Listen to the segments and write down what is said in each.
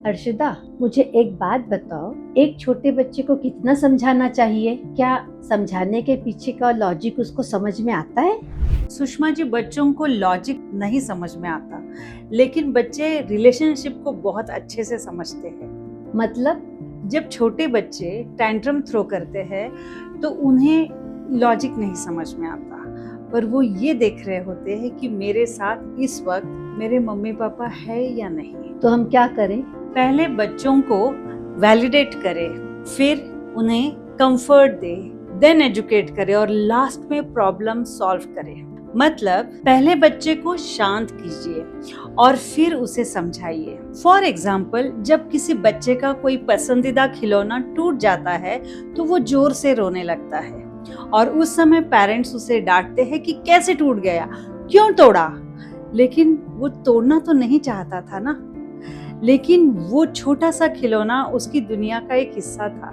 अर्शिदा, मुझे एक बात बताओ, एक छोटे बच्चे को कितना समझाना चाहिए? क्या समझाने के पीछे का लॉजिक उसको समझ में आता है? सुषमा जी, बच्चों को लॉजिक नहीं समझ में आता, लेकिन बच्चे रिलेशनशिप को बहुत अच्छे से समझते हैं। मतलब? जब छोटे बच्चे टैंट्रम थ्रो करते हैं तो उन्हें लॉजिक नहीं समझ में आता, पर वो ये देख रहे होते हैं कि मेरे साथ इस वक्त मेरे मम्मी पापा है या नहीं। तो हम क्या करें? पहले बच्चों को वैलिडेट करें, फिर उन्हें कंफर्ट दे, देन एजुकेट करें और लास्ट में प्रॉब्लम सॉल्व करें। मतलब पहले बच्चे को शांत कीजिए और फिर उसे समझाइए। फॉर एग्जाम्पल, जब किसी बच्चे का कोई पसंदीदा खिलौना टूट जाता है तो वो जोर से रोने लगता है और उस समय पेरेंट्स उसे डांटते हैं कि कैसे टूट गया, क्यों तोड़ा। लेकिन वो तोड़ना तो नहीं चाहता था ना, लेकिन वो छोटा सा खिलौना उसकी दुनिया का एक हिस्सा था।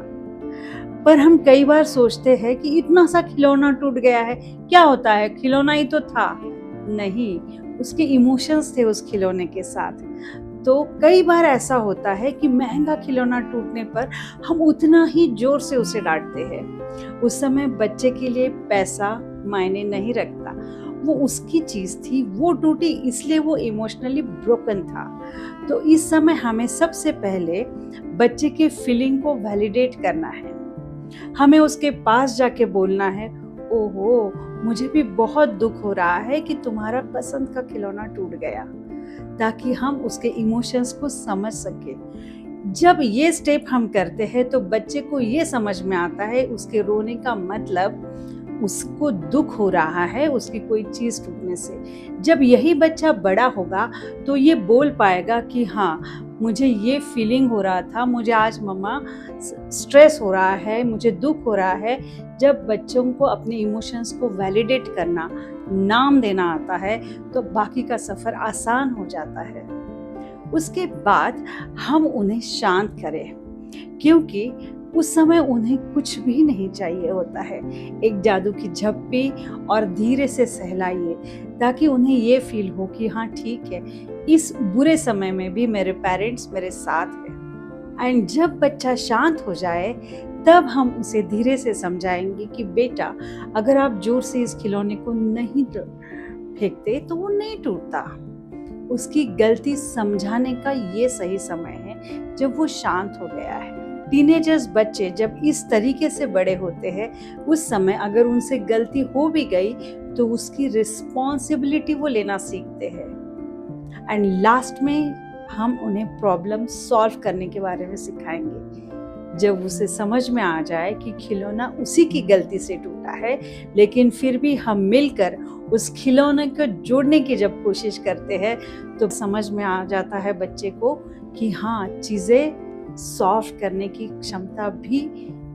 पर हम कई बार सोचते हैं कि इतना सा खिलौना टूट गया है, क्या होता है, खिलौना ही तो था। नहीं, उसके इमोशंस थे उस खिलौने के साथ। तो कई बार ऐसा होता है कि महंगा खिलौना टूटने पर हम उतना ही जोर से उसे डांटते हैं। उस समय बच्चे के लिए पैसा मायने नहीं रखता, वो उसकी चीज थी, वो टूटी इसलिए वो इमोशनली ब्रोकन था। तो इस समय हमें सबसे पहले बच्चे के फीलिंग को वैलिडेट करना है। हमें उसके पास जाके बोलना है, ओहो, मुझे भी बहुत दुख हो रहा है कि तुम्हारा पसंद का खिलौना टूट गया, ताकि हम उसके इमोशंस को समझ सके। जब ये स्टेप हम करते हैं तो बच्चे को ये समझ में आता है उसके रोने का मतलब उसको दुख हो रहा है उसकी कोई चीज टूटने से। जब यही बच्चा बड़ा होगा तो ये बोल पाएगा कि हाँ, मुझे ये फीलिंग हो रहा था, मुझे आज मम्मा स्ट्रेस हो रहा है, मुझे दुख हो रहा है। जब बच्चों को अपने इमोशंस को वैलिडेट करना, नाम देना आता है तो बाकी का सफर आसान हो जाता है। उसके बाद हम उन्हें शांत करें, क्योंकि उस समय उन्हें कुछ भी नहीं चाहिए होता है। एक जादू की झप्पी और धीरे से सहलाइए, ताकि उन्हें ये फील हो कि हाँ ठीक है, इस बुरे समय में भी मेरे पेरेंट्स मेरे साथ हैं। एंड जब बच्चा शांत हो जाए तब हम उसे धीरे से समझाएंगे कि बेटा, अगर आप जोर से इस खिलौने को नहीं फेंकते तो वो नहीं टूटता। उसकी गलती समझाने का ये सही समय है जब वो शांत हो गया है। टीनेजर्स बच्चे जब इस तरीके से बड़े होते हैं, उस समय अगर उनसे गलती हो भी गई तो उसकी रिस्पॉन्सिबिलिटी वो लेना सीखते हैं। एंड लास्ट में हम उन्हें प्रॉब्लम सॉल्व करने के बारे में सिखाएंगे। जब उसे समझ में आ जाए कि खिलौना उसी की गलती से टूटा है, लेकिन फिर भी हम मिलकर उस खिलौने को जोड़ने की जब कोशिश करते हैं तो समझ में आ जाता है बच्चे को कि हाँ, चीजें सॉल्व करने की क्षमता भी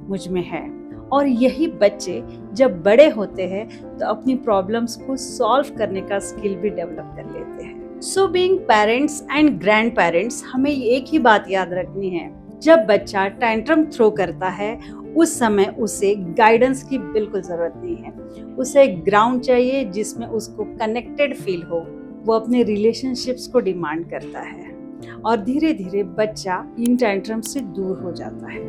मुझ में है। और यही बच्चे जब बड़े होते हैं तो अपनी प्रॉब्लम्स को सॉल्व करने का स्किल भी डेवलप कर लेते हैं। So being parents and grand parents, हमें एक ही बात याद रखनी है, जब बच्चा टैंट्रम थ्रो करता है उस समय उसे गाइडेंस की बिल्कुल जरूरत नहीं है। उसे एक ग्राउंड चाहिए जिसमें उसको कनेक्टेड फील हो। वो अपने रिलेशनशिप्स को डिमांड करता है और धीरे धीरे बच्चा इन टैंट्रम से दूर हो जाता है।